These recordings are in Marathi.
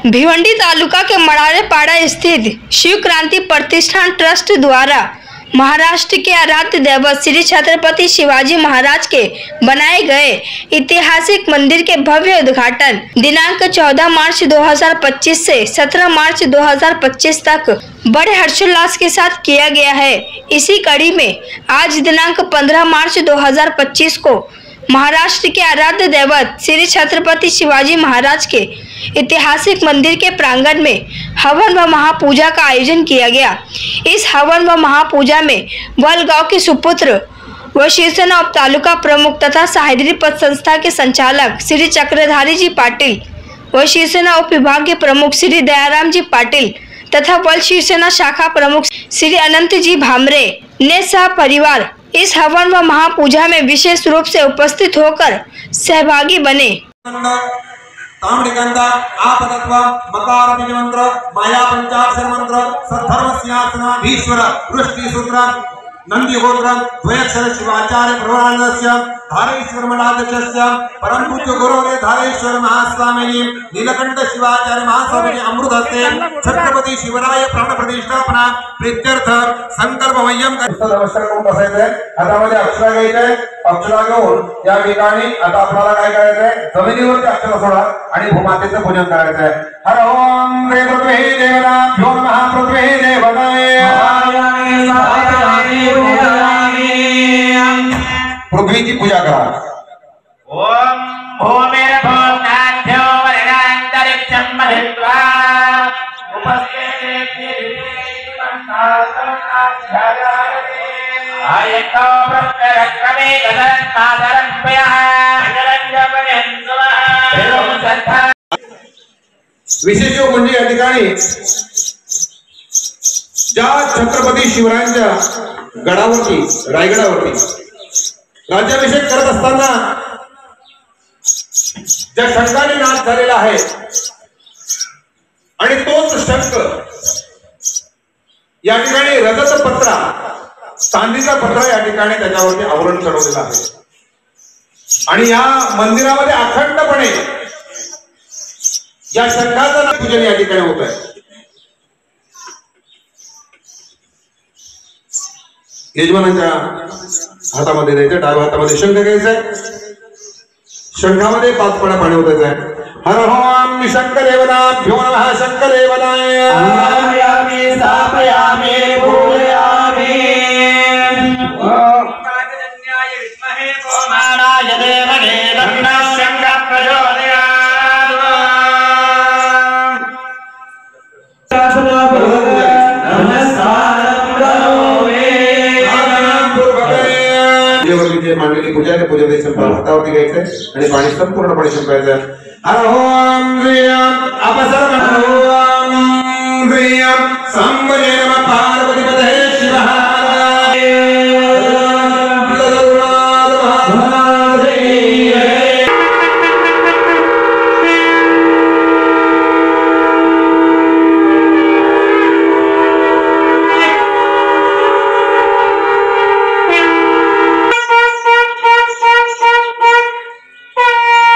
भिवंडी तालुका के मड़ारेपाड़ा स्थित शिव क्रांति प्रतिष्ठान ट्रस्ट द्वारा महाराष्ट्र के आराध्य दैवत श्री छत्रपति शिवाजी महाराज के बनाए गए ऐतिहासिक मंदिर के भव्य उद्घाटन दिनांक 14 मार्च 2025 से 17 मार्च 2025 तक बड़े हर्षोल्लास के साथ किया गया है। इसी कड़ी में आज दिनांक 15 मार्च 2025 को महाराष्ट्र के आराध्य दैवत श्री छत्रपति शिवाजी महाराज के ऐतिहासिक मंदिर के प्रांगण में हवन व महापूजा का आयोजन किया गया। इस हवन व महापूजा में वलगांव के सुपुत्र व शिवसेना उप तालुका प्रमुख तथा सहायत्री पद संस्था के संचालक श्री चक्रधारी जी पाटिल व शिवसेना उप विभाग के प्रमुख श्री दयाराम जी पाटिल तथा वल शिवसेना शाखा प्रमुख श्री अनंत जी भामरे ने सह परिवार इस हवन व महापूजा में विशेष रूप से उपस्थित होकर सहभागी बने। ताम्रगंधा आपतत्व मकार बीज मंत्र माया पंचाक्षर मंत्र सद्धर्म सिंहासन भीश्वर वृष्टि सूत्र नंदी गोत्र द्वयक्षर शिवाचार्य प्रवरानस्य धारेश्वर मठाध्यक्षस्य परम पूज्य गुरुने धारेश्वर महास्वामी नीलकंठ शिवाचार्य महास्वामी अमृतहस्ते छत्रपती शिवराय प्राण प्रतिष्ठापना प्रीत्यर्थ संकल्प वयम नमस्कार करून बसायचंय। हातामध्ये अक्षरा घ्यायचंय। अक्षरा घेऊन या ठिकाणी आता आपल्याला काय करायचंय, जमिनीवरती अक्षरा सोडा आणि भूमातेचं पूजन करायचंय। हर ओम रे पृथ्वी देवताभ्यो नमः पृथ्वी देवताय पृथ्वीची पूजा करा। ओम भूमिर्भूताभ्यो वर्णान्तरिक्षं महित्वा आयतो ब्रह्मरक्रमे तदन्नादरं पयः विशेष म्हणजे या ठिकाणी ज्या छत्रपती शिवरायांच्या गडावरती रायगडावरती राज्याभिषेक करत असताना ज्या शंखाने नाच झालेला आहे आणि तोच शंख या ठिकाणी रजत पत्रा चांदीचा पत्रा या ठिकाणी त्याच्यावरती आवरण चढवलेला आहे आणि या मंदिरामध्ये अखंडपणे या शंखाचं पूजन या ठिकाणी होत आहे। यजमानांच्या हातामध्ये द्यायचं, डाव्या हातामध्ये शंख घ्यायचंय, शंखामध्ये 5 पळ्या पाणी ओतायचंय। हर ओम शंकरदेवताभ्यो नमः शंकरदेवताय आयामि स्थापयामि पूजयामि ओमाजन्याय विद्महे गोमानाय देवगे तन्नः शंखः प्रचोदयात्। मांडलेली पूजा आहे, पूजेमध्ये संपाल हातावरती घ्यायचंय आणि पाणी संपूर्णपणे शिंपडायचं। हर ओम श्रीयं अपसर्व ओम श्रीयं संवरे नमः पार्वती पतये शिवः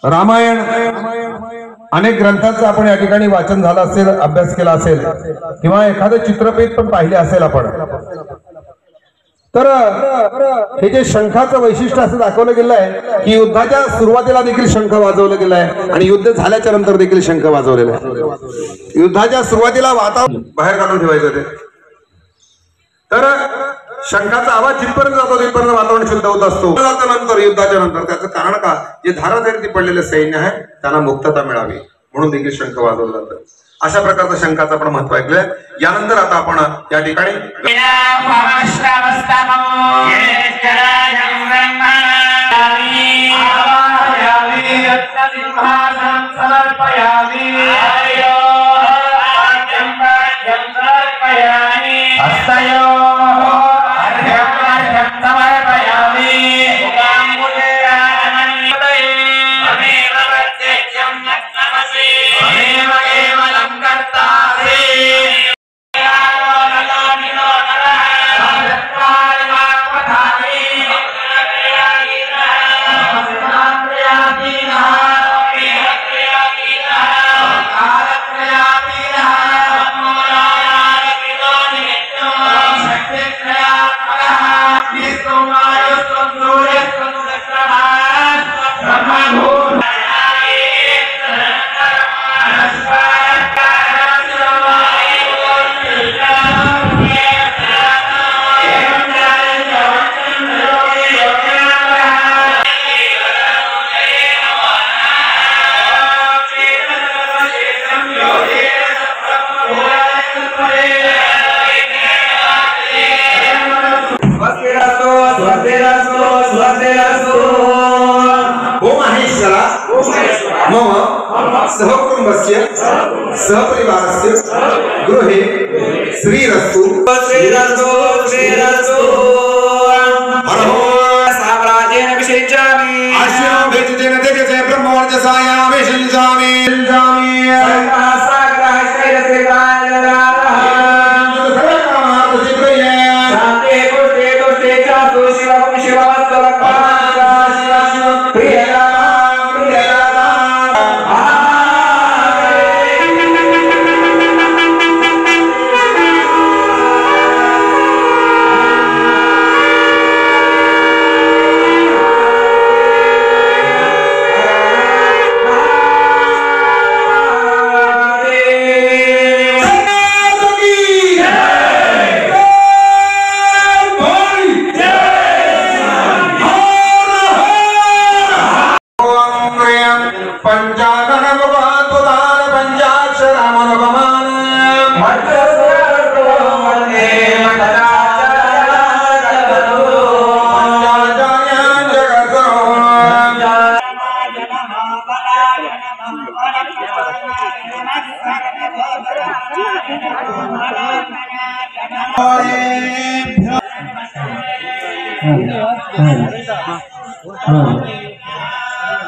रामायण अनेक ग्रंथांचं आपण या ठिकाणी वाचन झालं असेल, अभ्यास केला असेल किंवा एखादं चित्रपट पण पाहिले असेल आपण, तर हे जे शंखाचं वैशिष्ट्य असं दाखवलं गेलं आहे की युद्धाच्या सुरुवातीला देखील शंख वाजवलं गेलं आहे आणि युद्ध झाल्याच्या नंतर देखील शंख वाजवलेला आहे। युद्धाच्या सुरुवातीला वातावरण बाहेर काढून ठेवायचं ते, तर शंखाचा आवाज जिथपर्यंत जातो तिथपर्यंत वातावरण शुद्ध होत असतो। नंतर युद्धाच्या नंतर त्याचं कारण का, जे धाराधैर्य पडलेले सैन्य आहे त्यांना मुक्तता मिळावी म्हणून देखील शंख वाजवलं जातं। अशा प्रकारचं शंखाचं आपण महत्व ऐकलंय। यानंतर आता आपण या ठिकाणी सहकुटुंबस्य सहपरिवारस्य गृहे श्रीरस्तु श्रीरस्तु श्रीरस्तु साम्राज्येन विषिञ्चामि आश्रम भेजतेन तेजसे ब्रह्मवर्चसायामि शिञ्चामि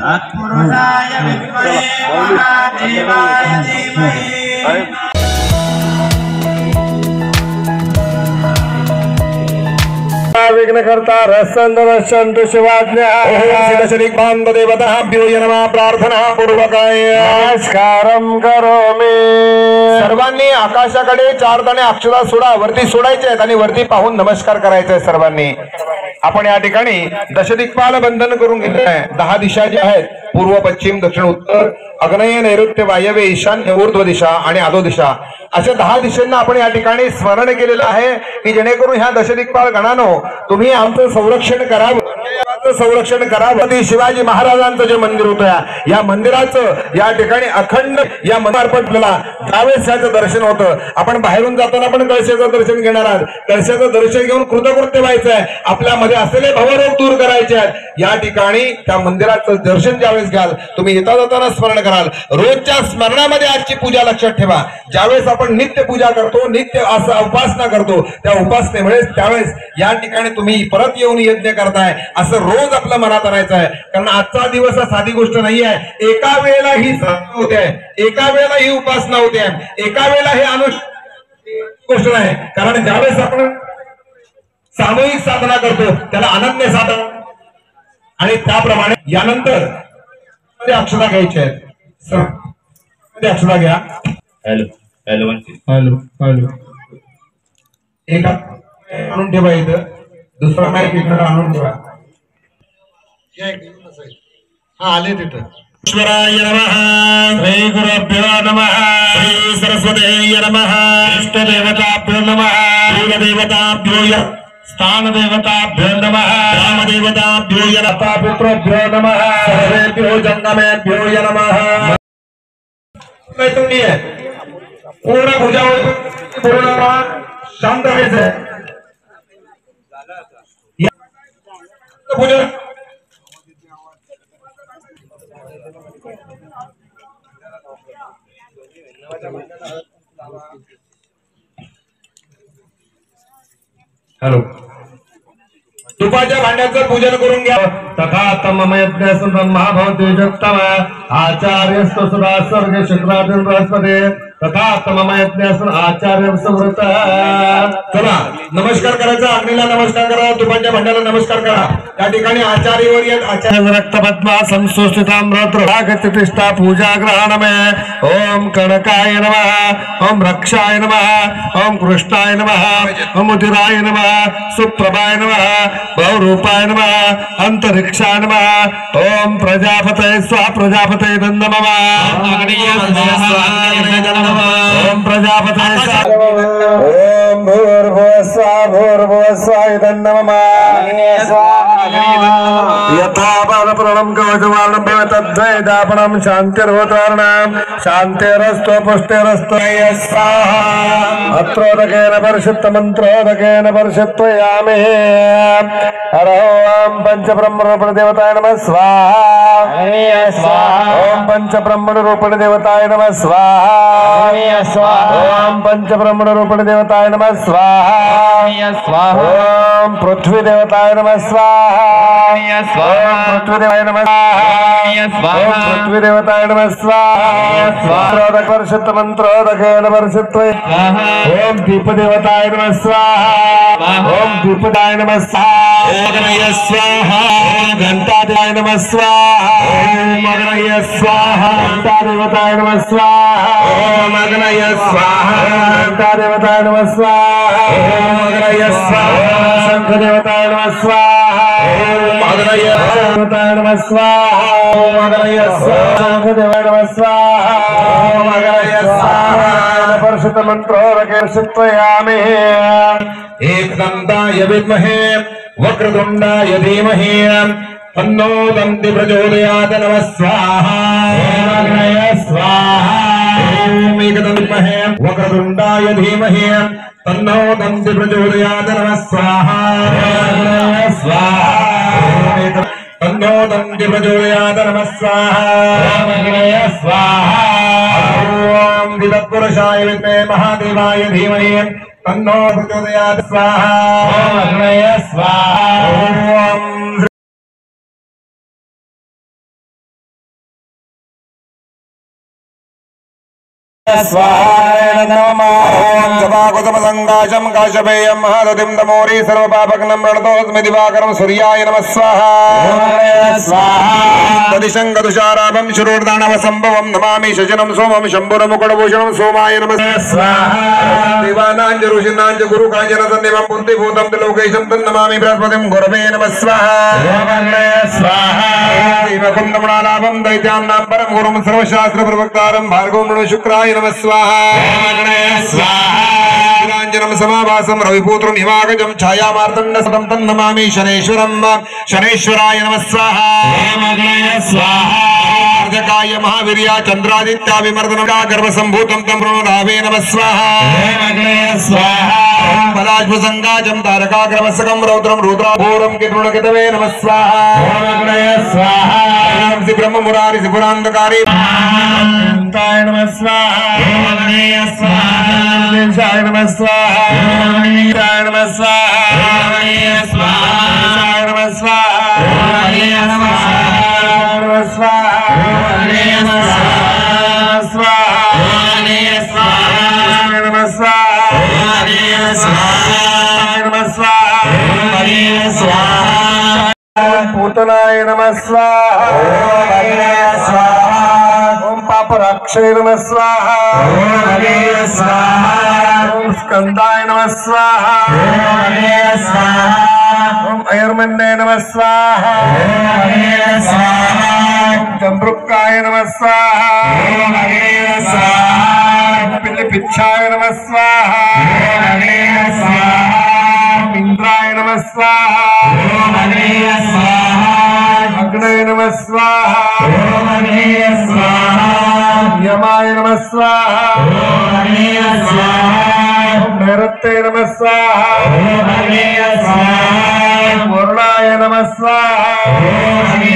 तत्पुरुषाय विद्महे महादेवाय धीमहि विघ्नकर्ता रसंतु शिवाज्ञा शरीक बांध देवताभ्यो नमः प्रार्थना पूर्वकाय नमस्कारम करोमि। सर्वांनी आकाशाकडे 4 दाणे अक्षता सोडा वरती सोडायचे आहेत आणि वरती पाहून नमस्कार करायचे आहे सर्वांनी। आपण या ठिकाणी दशदिक्पाल बंधन करून घेतले आहे। 10 दिशा ज्या आहेत पूर्व पश्चिम दक्षिण उत्तर आग्नेय नैऋत्य वायव्य ईशान्य ऊर्ध्व दिशा आणि अधो दिशा अशा 10 दिशांना आपण या ठिकाणी स्मरण केलेलं आहे की जेणेकरून ह्या दशदिक्पाल गणानो तुम्ही आमचं संरक्षण करावं। शिवाजी महाराजांचं जे मंदिर होतं या मंदिराचं या ठिकाणी अखंड या मंदिराला त्यावेळेस याचं दर्शन होतं। आपण बाहेरून जाताना पण कळशाचं दर्शन घेणार आहात। कळशाचं दर्शन घेऊन कृतकृत्य व्हायचं आहे। आपल्यामध्ये असलेले भवरोग दूर करायचे आहेत। या ठिकाणी त्या मंदिराचं दर्शन ज्यावेळेस घ्याल तुम्ही येता जाताना स्मरण कराल। रोजच्या स्मरणामध्ये आजची पूजा लक्षात ठेवा। ज्यावेळेस आपण नित्य पूजा करतो नित्य असं उपासना करतो त्या उपासनेमुळे त्यावेळेस या ठिकाणी तुम्ही परत येऊन यज्ञ करताय असं रोज आपल्या मनात आणायचं आहे। कारण आजचा दिवस हा साधी गोष्ट नाही आहे। एका वेळेला ही होते एका वेळेला ही उपासना होते एका वेळेला हे गोष्ट नाही। कारण ज्यावेळेस आपण सामूहिक साधना करतो त्याला अनन्य साधना आणि त्याप्रमाणे यानंतर अक्षता घ्यायच्या आहेत। अक्षता घ्या। हॅलो हॅलो हॅलो हॅलो एक आणून ठेवा इथं दुसरा माईक इकडे आणून ठेवा। हा आले तिथं। ईश्वराय नमः श्री गुरुभ्यो नमः श्री सरस्वतीय नमः इष्टदेवताभ्यो नमः कुलदेवताभ्यो स्थान देवताभ्यो नमः रामदेवताभ्यो नमः पुत्रेभ्यो नमः सर्वेभ्यो जंगमेभ्यो नमः। पूर्ण पूजा पूर्ण शांत व्हायचं पूजा हॅलो तुपाच्या भांड्याचं पूजन करून घ्या। तथा तम यज्ञ महाभवती जगतम आचार्यस्तु सदा स्वर्ग शुक्रादिन बृहस्पती तथा तम यज्ञ आचार्य सुवृत। चला नमस्कार करायचा। अग्नीला नमस्कार करा तुपाच्या भांड्याला नमस्कार करा। त्या ठिकाणी आचार्यवर आचार्य रक्तपद्मा संस्तुष्टिताम्रतिष्ठा पूजा ग्रहणमे ओम कनकाय नमः ओम रक्षाय नमः ओम कृष्णाय नमः ओम उदिराय नमः सुप्रभाय नमः बहुरूपाय नमः अंतरिक्षाय नमः ओम प्रजापते स्वाहा प्रजापते नमः ओम प्रजापते ओम भूर्भुवस्सुवः नमः यथा बालप्रणं कवचवारणं भवेत् तद्वैदापणं शान्तिर्भूतार्णां शान्तिरस्तु पुष्टिरस्तु स्वाहा। अत्रोदकेन परिषित्तमन्त्रोदकेन परिषित्वयामि। हर ओम पंचब्रह्म रूपण देवताय नमः स्वाहा ओम पंचब्रह्मण रूपण देवताय नमः स्वाहा ओम पंचब्रह्मण रूपण देवताय नमः स्वाहा ओम पृथ्वी देवताय नमः स्वाहा पृथ्वी देवाय नमः स्वाहा पृथ्वी देवताय नमः स्वाहा वर्षित मंत्रोदक ओम दीप देवताय नमः स्वाहा ओम दीपदाय नमः स्वाहा घंटा देवाय नमः स्वाहा ओम अग्नय स्वाहा घंटा देवताय नमः स्वाहा ओम अग्नय स्वाहा घंटा देवताय नमः स्वाहा ओम अग्नय स्वाहा शंख देवताय नमः स्वाहा ओम अग्नय देवताय नमः स्वाहा ओम अग्नय स्वाहा शंख देवाय नमः स्वाहा ओम अग्नय स्वाहा वर्षित मंत्रोदके वर्षित्वयामि एकदन्ताय विद्महे वक्रतुण्डाय धीमहि तन्नो दन्ति प्रचोदयात् नमः स्वाहा ओम स्वाहा ओम एकदन्ताय वक्रतुण्डाय धीमहि तन्नो दन्ति प्रचोदयात् नमः स्वाहा ओम स्वाहा तन्नो दन्ति प्रचोदयात् नमः स्वाहा ओम स्वाहा ओम दिदत्पुरुषाय विद्महे महादेवाय धीमहि तन्नो प्रचोदयात् स्वाहा ओम स्वाहा ओम स्वाहा नमः जपाकुतमसङ्काशं काशपेयं महादतिं तमोरी सर्वपापघ्नं प्रणतोऽस्मि दिवाकरं सूर्याय नमः स्वाहा तदिशङ्कतुषाराभं शुरोर्दानवसम्भवं नमामि शचनं सोमं शम्भुरमुकुटभूषणं सोमाय नमः स्वाहा देवानाञ्च ऋषीणाञ्च गुरुकाञ्चनसन्निभं बुद्धिभूतं त्रिलोकेशं तन्नमामि बृहस्पतिं गुरवे नमः स्वाहा कुन्दमणालाभं दैत्यान्नां परं गुरुं सर्वशास्त्रप्रवक्तारं भार्गवं शुक्राय नमः स्वाहा नीलाञ्जनं समाभासं रविपुत्रं हिमागजं छायामार्तण्डसतं तन्नमामि शनेश्वराय नमः स्वाहा अर्धकाय महावीर्या चन्द्रादित्याभिमर्दनं गर्भसम्भूतं तं प्रणोदावे नमः स्वाहा फलाश्वसङ्गाजं तारकाग्रमस्तकं रौद्रं रुद्राभूरं कितृणकितवे नमः स्वाहा ब्रह्म मुरारि त्रिपुरान्धकारी नमः स्वाहा नमः स्वाहा नमः स्वाहा नमः स्वाहा नमः स्वाहा पूतनाय नमः स्वाहा ओम पापराक्षय नमः स्वाहा ओम स्कंदाय नमः स्वाहा ओम अयर्मन्ये नमः स्वाहा ओम जम्बुक्काय नमः स्वाहा ओम पिल्लिपिच्छाय नमः स्वाहा ओम इंद्राय नमः स्वाहा अग्नये नमः स्वाहा यमाय नमः स्वाहा नैऋत्ये नमः स्वाहा वरुणाय नमः स्वाहा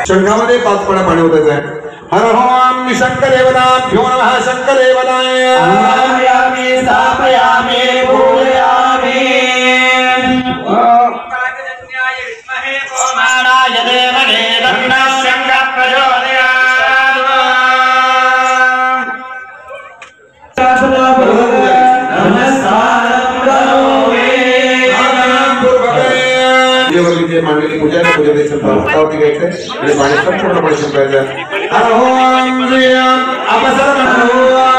शंखामध्ये 5 पळ्या पाणी होतायचं आहे. हर ओम शंकरदेवतां भ्यो नमः शंकरदेवताय आयामी स्थापयामी पूजयामी ओम काजन्याय विद्महे ओमानाय देवगे तन्नः शंखः प्रचोदयात् नमस्कारं करोमि देवगीचे मांडलेली पूजा आहे. पूजा द्यायचं प्रस्तावती घ्यायचं आणि पाणी संपूर्णपणे शिंपडायचं. हर ओम श्री अपसर्व